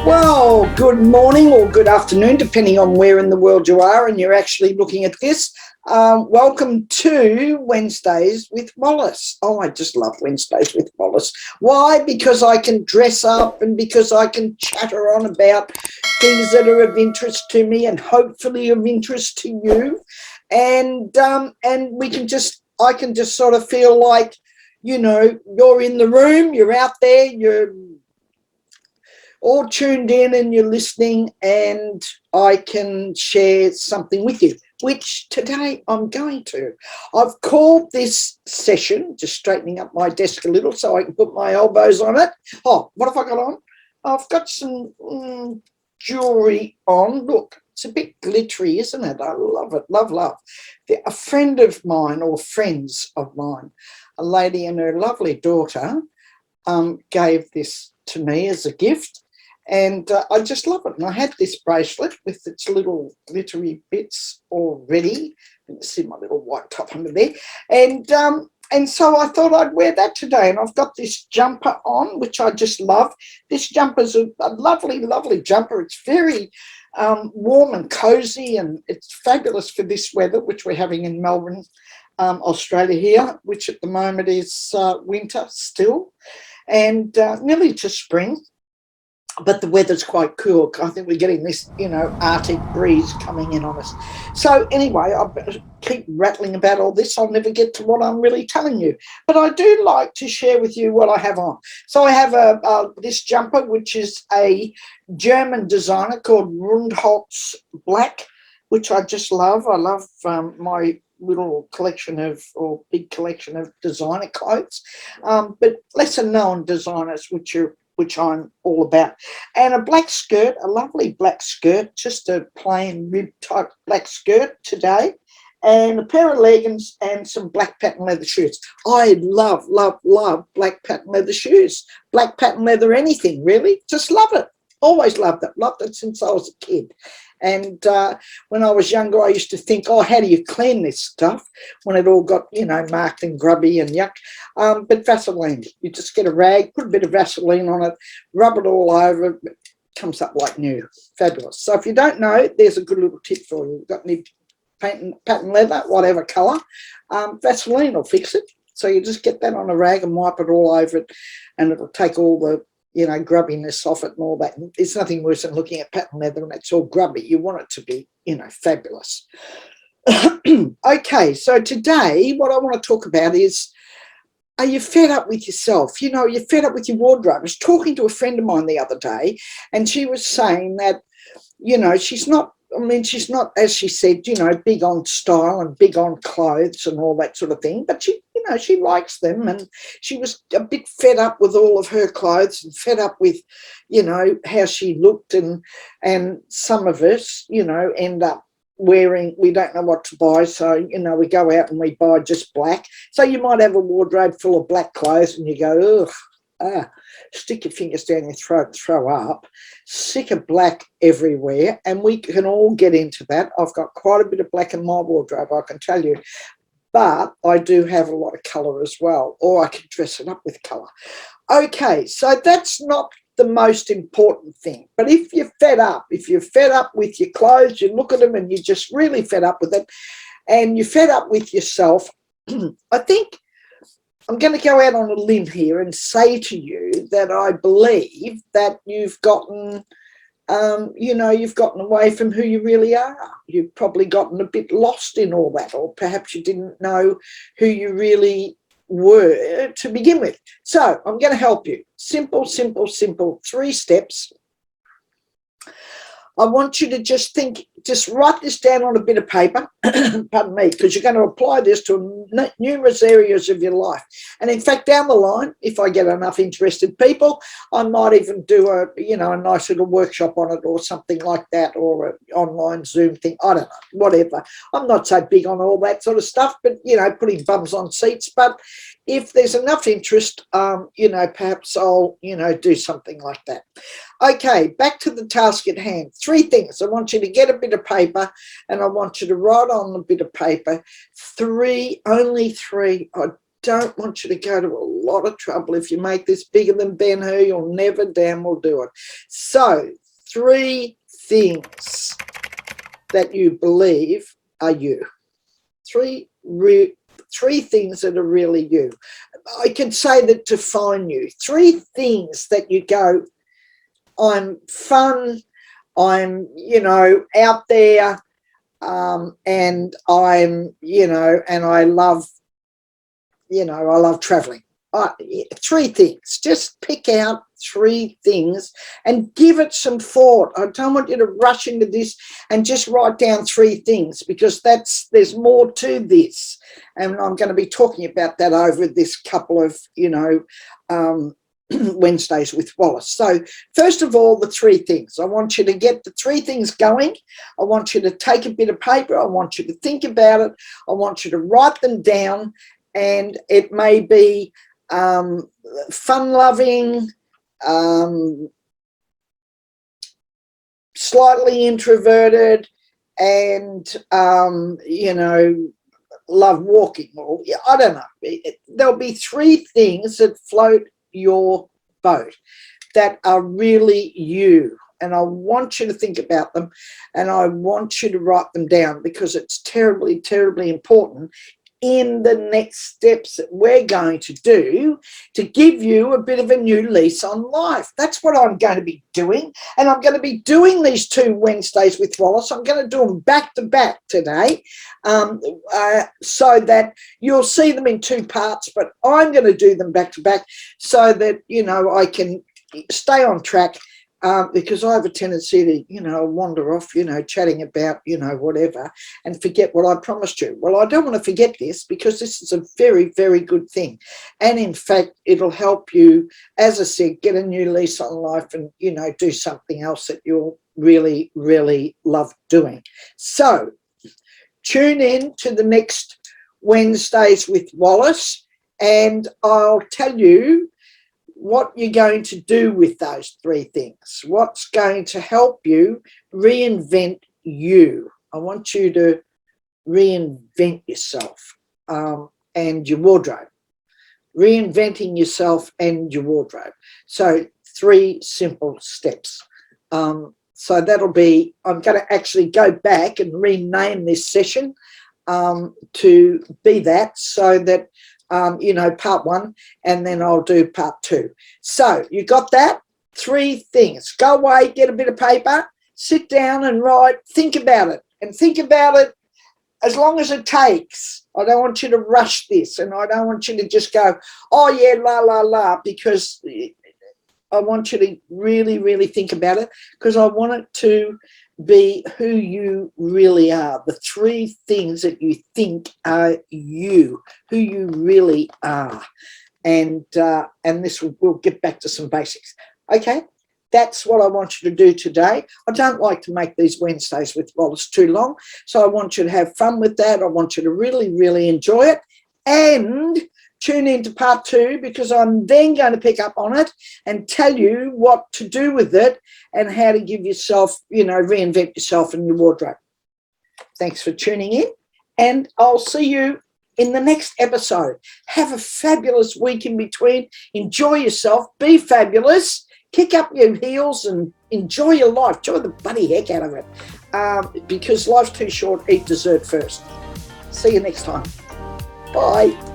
Well, good morning or good afternoon, depending on where in the world you are and you're actually looking at this. Welcome to Wednesdays with Wallis. Oh, I just love Wednesdays with Wallis. Why? Because I can dress up and because I can chatter on about things that are of interest to me and hopefully of interest to you. And I can just sort of feel like, you're in the room, you're out there, you're all tuned in and you're listening, and I can share something with you, which today I'm going to. I've called this session, just straightening up my desk a little so I can put my elbows on it. Oh, what have I got on? I've got some jewellery on. Look, it's a bit glittery, isn't it? I love it, love. A friend of mine, or friends of mine, a lady and her lovely daughter gave this to me as a gift. And I just love it. And I had this bracelet with its little glittery bits already. You can see my little white top under there. And so I thought I'd wear that today. And I've got this jumper on, which I just love. This jumper's a lovely, lovely jumper. It's very warm and cozy, and it's fabulous for this weather, which we're having in Melbourne, Australia here, which at the moment is winter still, and nearly to spring. But the weather's quite cool. I think we're getting this, Arctic breeze coming in on us. So anyway, I'll keep rattling about all this. I'll never get to what I'm really telling you. But I do like to share with you what I have on. So I have this jumper, which is a German designer called Rundholz Black, which I just love. I love my little big collection of designer clothes, but lesser known designers, which I'm all about. And a black skirt, a lovely black skirt, just a plain rib type black skirt today, and a pair of leggings and some black patent leather shoes. I love black patent leather shoes, black patent leather anything, really. Just love it. Always loved it since I was a kid. And when I was younger, I used to think, how do you clean this stuff when it all got, marked and grubby and yuck? But Vaseline, you just get a rag, put a bit of Vaseline on it, rub it all over, it comes up like new. Fabulous. So if you don't know, there's a good little tip for you. You've got any patent leather, whatever colour, Vaseline will fix it. So you just get that on a rag and wipe it all over it, and it'll take all the grubbiness off it and all that. It's nothing worse than looking at patent leather and it's all grubby. You want it to be, fabulous. Okay, so today what I want to talk about is, are you fed up with yourself? You're fed up with your wardrobe. I was talking to a friend of mine the other day, and she was saying that, she's not, as she said, big on style and big on clothes and all that sort of thing, but she likes them, and she was a bit fed up with all of her clothes and fed up with, how she looked, and some of us, end up wearing, we don't know what to buy, so, we go out and we buy just black. So you might have a wardrobe full of black clothes and you go, ugh, stick your fingers down your throat and throw up. Sick of black everywhere, and we can all get into that. I've got quite a bit of black in my wardrobe, I can tell you, but I do have a lot of colour as well, or I can dress it up with colour. Okay, so that's not the most important thing, but if you're fed up with your clothes, you look at them and you're just really fed up with it, and you're fed up with yourself, I think I'm going to go out on a limb here and say to you that I believe that you've gotten, you've gotten away from who you really are. You've probably gotten a bit lost in all that, or perhaps you didn't know who you really were to begin with. So I'm going to help you. Simple, 3 steps. I want you to just write this down on a bit of paper, pardon me, because you're going to apply this to numerous areas of your life. And in fact, down the line, if I get enough interested people, I might even do a nice little workshop on it or something like that, or an online Zoom thing. I don't know, whatever. I'm not so big on all that sort of stuff, but, putting bums on seats. But if there's enough interest, perhaps I'll, do something like that. Okay, back to the task at hand. 3 things. I want you to get a bit of paper, and I want you to write on the bit of paper only three. I don't want you to go to a lot of trouble. If you make this bigger than Ben-Hur, you'll never damn well do it. So 3 things that you believe are you. Three things that are really you. I could say that define you. 3 things that you go, I'm fun, I'm, out there, and I'm, and I love, I love traveling. 3 things. Just pick out 3 things and give it some thought. I don't want you to rush into this and just write down 3 things, because there's more to this. And I'm going to be talking about that over this couple of, Wednesdays with Wallis. So first of all, the 3 things. I want you to get the 3 things going. I want you to take a bit of paper. I want you to think about it. I want you to write them down. And it may be fun-loving, slightly introverted, and, love walking. Or I don't know. There'll be 3 things that float your boat that are really you. And I want you to think about them, and I want you to write them down, because it's terribly, terribly important in the next steps that we're going to do to give you a bit of a new lease on life. That's what I'm going to be doing. And I'm going to be doing these 2 Wednesdays with Wallis. I'm going to do them back to back today, so that you'll see them in 2 parts, but I'm going to do them back to back so that, I can stay on track. Because I have a tendency to, wander off, chatting about, whatever, and forget what I promised you. Well, I don't want to forget this, because this is a very, very good thing. And in fact, it'll help you, as I said, get a new lease on life and, do something else that you'll really, really love doing. So tune in to the next Wednesdays with Wallis, and I'll tell you what you're going to do with those 3 things, what's going to help you reinvent you. I want you to reinvent yourself and your wardrobe. Reinventing yourself and your wardrobe. So 3 simple steps. So that'll be, I'm going to actually go back and rename this session to be that, so that part 1, and then I'll do part 2. So you got that? 3 things. Go away, get a bit of paper, sit down and write, think about it, and think about it as long as it takes. I don't want you to rush this, and I don't want you to just go, oh yeah, la, la, la, because I want you to really, really think about it, because I want it to be who you really are. The 3 things that you think are you, who you really are. And this we'll get back to some basics. Okay, that's what I want you to do today. I don't like to make these Wednesdays with Wallis too long, so I want you to have fun with that. I want you to really, really enjoy it, and tune into part 2, because I'm then going to pick up on it and tell you what to do with it and how to give yourself, reinvent yourself in your wardrobe. Thanks for tuning in, and I'll see you in the next episode. Have a fabulous week in between. Enjoy yourself. Be fabulous. Kick up your heels and enjoy your life. Enjoy the bloody heck out of it, because life's too short. Eat dessert first. See you next time. Bye.